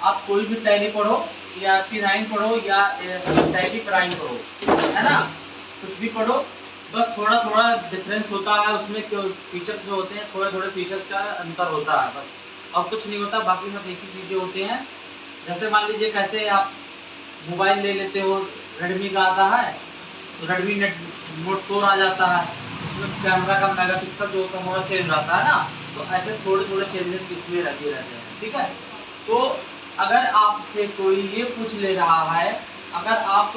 आप कोई भी टैली पढ़ो या P9 पढ़ो या टैली प्राइम पढ़ो, है ना, कुछ भी पढ़ो, बस थोड़ा थोड़ा डिफरेंस होता है उसमें, क्यों फीचर्स जो होते हैं थोड़े थोड़े फीचर्स का अंतर होता है बस, और कुछ नहीं होता, बाकी सब एक ही चीज़ें होते हैं। जैसे मान लीजिए कैसे आप मोबाइल ले लेते हो, रेडमी का आता है तो रेडमी नोट 4 आ जाता है, उसमें कैमरा का मेगापिक्सल जो होता है वो चेंज आता है ना, तो ऐसे थोड़े थोड़े चेंजेस इसमें रहते रहते हैं, ठीक है। तो अगर आपसे कोई ये पूछ ले रहा है, अगर आप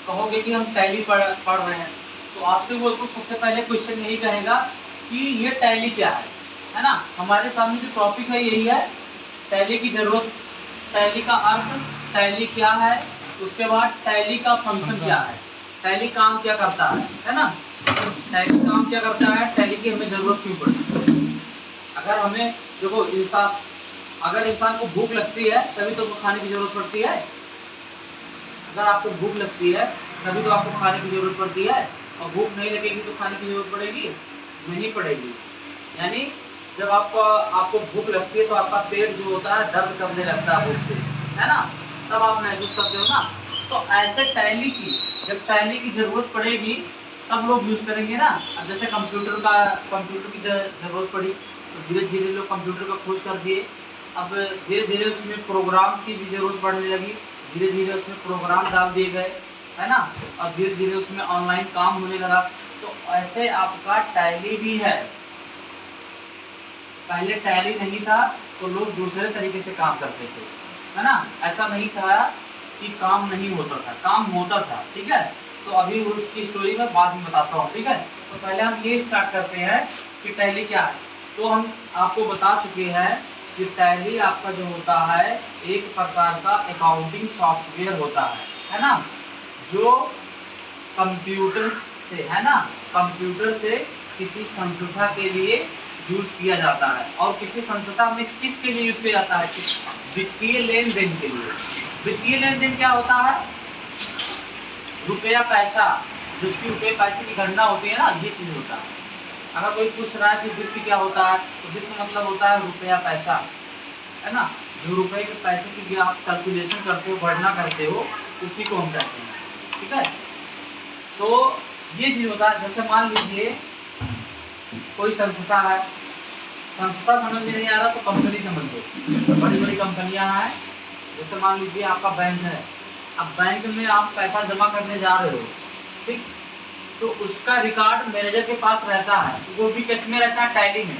कहोगे कि हम टैली पढ़ रहे हैं, तो आपसे वो तो सबसे पहले क्वेश्चन यही कहेगा कि ये टैली क्या है ना। हमारे सामने जो टॉपिक है यही है, टैली की ज़रूरत, टैली का अर्थ, टैली क्या है, उसके बाद टैली का फंक्शन क्या है, टैली काम क्या करता है ना, टैली काम क्या करता है, टैली की हमें ज़रूरत क्यों पड़ती है। अगर हमें देखो अगर इंसान को भूख लगती है तभी तो खाने की ज़रूरत पड़ती है, अगर आपको भूख लगती है तभी तो आपको खाने की ज़रूरत पड़ती है, और भूख नहीं लगेगी तो खाने की ज़रूरत पड़ेगी नहीं पड़ेगी। यानी जब आपको भूख लगती है तो आपका पेट जो होता है दर्द करने लगता है भूख से, है ना, तब आप महसूस करते हो ना। तो ऐसे टैली की जब टैली की ज़रूरत पड़ेगी तब लोग यूज़ करेंगे ना। अब जैसे कंप्यूटर की ज़रूरत पड़ी तो धीरे धीरे लोग कंप्यूटर का खोज कर दिए, अब धीरे धीरे उसमें प्रोग्राम की भी ज़रूरत पड़ने लगी, धीरे धीरे उसमें प्रोग्राम डाल दिए गए, है ना, और धीरे धीरे उसमें ऑनलाइन काम होने लगा। तो ऐसे आपका टैली भी है। पहले टैली नहीं था तो लोग दूसरे तरीके से काम करते थे, है ना, ऐसा नहीं था कि काम नहीं होता था, काम होता था, ठीक है। तो अभी उसकी स्टोरी मैं बाद में बताता हूँ, ठीक है। तो पहले हम ये स्टार्ट करते हैं कि टैली क्या है। तो हम आपको बता चुके हैं कि टैली आपका जो होता है एक प्रकार का अकाउंटिंग सॉफ्टवेयर होता है ना, जो कंप्यूटर से, है ना, कंप्यूटर से किसी संस्था के लिए यूज किया जाता है, और किसी संस्था में किसके लिए यूज किया जाता है, वित्तीय लेन देन के लिए। वित्तीय लेन देन क्या होता है, रुपया पैसा, जिसकी रुपये पैसे की गणना होती है ना, ये चीज़ होता है। अगर कोई पूछ रहा है कि वित्त क्या होता है, तो वित्त मतलब होता है रुपया पैसा, है ना, जो रुपए के पैसे की आप कैलकुलेशन करते हो, गणना करते हो, उसी को हम कहते हैं, ठीक है। तो ये चीज़ होता है। जैसे मान लीजिए कोई संस्था है, संस्था समझ में नहीं आ रहा तो कंपनी समझ लो, बड़ी बड़ी कंपनियां हैं। जैसे मान लीजिए आपका बैंक है, अब बैंक में आप पैसा जमा करने जा रहे हो, ठीक, तो उसका रिकॉर्ड मैनेजर के पास रहता है, तो वो भी किस में रहता है, टैली में।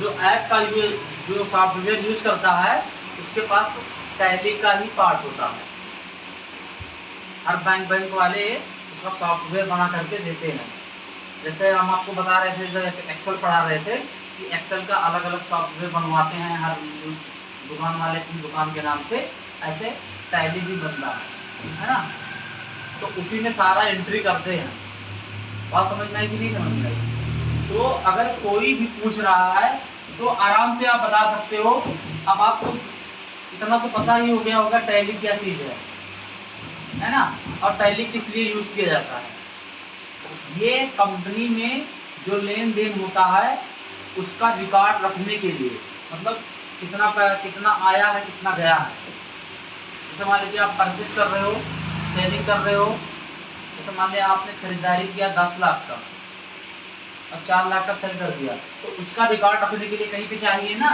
जो ऐप का जो सॉफ्टवेयर यूज करता है उसके पास टैली का ही पार्ट होता है। हर बैंक वाले उसका सॉफ्टवेयर बना करके देते हैं। जैसे हम आपको बता रहे थे जब एक्सेल पढ़ा रहे थे कि एक्सेल का अलग अलग सॉफ्टवेयर बनवाते हैं हर दुकान वाले अपनी दुकान के नाम से, ऐसे टैली भी बनता है ना। तो उसी में सारा एंट्री करते हैं। बात समझ में आई कि नहीं समझ में आई? तो अगर कोई भी पूछ रहा है तो आराम से आप बता सकते हो। अब आपको इतना तो पता ही हो गया होगा टैली क्या चीज़ है ना, और टैली किस लिए यूज़ किया जाता है। ये कंपनी में जो लेन देन होता है उसका रिकॉर्ड रखने के लिए, मतलब कितना आया है कितना गया है। जैसे मान लीजिए आप परचेज कर रहे हो, सेलिंग कर रहे हो, जैसे मान लिया आपने खरीदारी किया 10 लाख का और 4 लाख का सेल कर दिया, तो उसका रिकॉर्ड रखने के लिए कहीं पे चाहिए ना,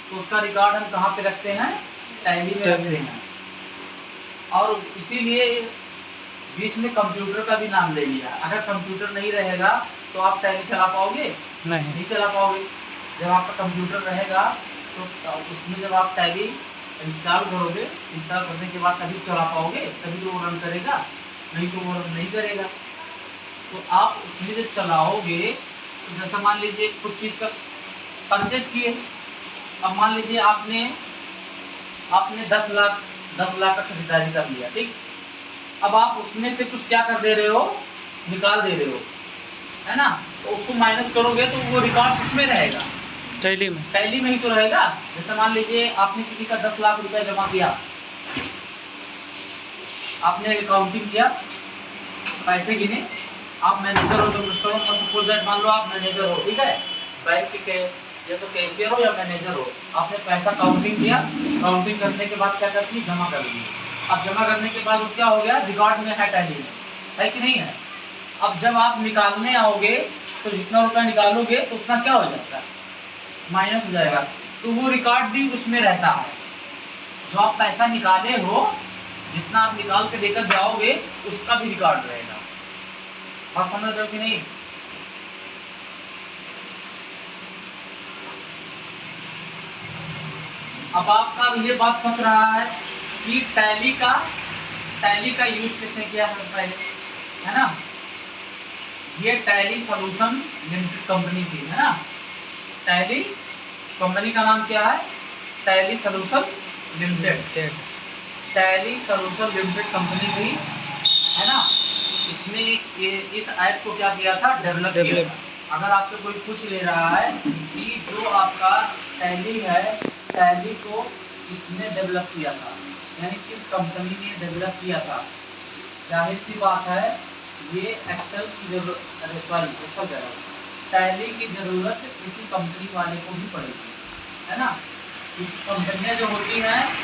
तो उसका रिकॉर्ड हम कहाँ पे रखते हैं, टैली में रखते हैं। और इसीलिए बीच में कंप्यूटर का भी नाम ले लिया। अगर कंप्यूटर नहीं रहेगा तो आप टैली चला पाओगे? नहीं चला पाओगे। जब आपका कंप्यूटर रहेगा तो उसमें जब आप टैली इंस्टॉल करोगे, इंस्टॉल करने के बाद तभी चला पाओगे, तभी तो वो रन करेगा, नहीं तो वो रन नहीं करेगा। तो आप उसमें जब चलाओगे तो जैसा मान लीजिए कुछ चीज़ का परचेज किए, अब मान लीजिए आपने 10 लाख का खरीदारी कर लिया, ठीक। अब आप उसमें से कुछ क्या कर दे रहे हो, निकाल दे रहे हो, है ना, तो उसको माइनस करोगे तो वो रिकॉर्ड किसमें रहेगा, टैली में ही तो रहेगा। जैसे मान लीजिए आपने किसी का 10 लाख रुपया जमा किया, आपने अकाउंटिंग किया, पैसे गिने, आप मैनेजर हो, जब सपोज दैट मान लो आप मैनेजर हो, ठीक है, बैंक के या तो कैशियर हो या मैनेजर हो, आपने पैसा काउंटिंग किया, काउंटिंग करने के बाद क्या करती है, जमा कर दी। अब जमा करने के बाद वो क्या हो गया, रिकॉर्ड में है टैली में, है कि नहीं है। अब जब आप निकालने आओगे तो जितना रुपया निकालोगे तो उतना क्या हो जाता है, माइनस हो जाएगा। तो वो रिकॉर्ड भी उसमें रहता है, जो आप पैसा निकाले हो, जितना आप निकाल के लेकर जाओगे उसका भी रिकॉर्ड रहेगा। बात समझ रहे हो कि नहीं। अब आपका ये बात फंस रहा है कि टैली का यूज किसने किया है पहले, है ना। ये टैली सॉल्यूशन लिमिटेड कंपनी थी, है ना। टैली कंपनी का नाम क्या है, tally solution limited. Tally solution limited company थी, है ना। इसने इस ऐप को क्या किया था, डेवलप किया था। अगर आपसे कोई पूछ ले रहा है कि जो आपका टैली है, टैली को किसने डेवलप किया था, यानी किस कंपनी ने डेवलप किया था, जाहिर सी बात है ये एक्सेल की जरूरत, सॉरी एक्सेल कह रहा हूँ, टैली की ज़रूरत किसी कंपनी वाले को भी पड़ेगी, है ना। क्योंकि कंपनियाँ जो होती हैं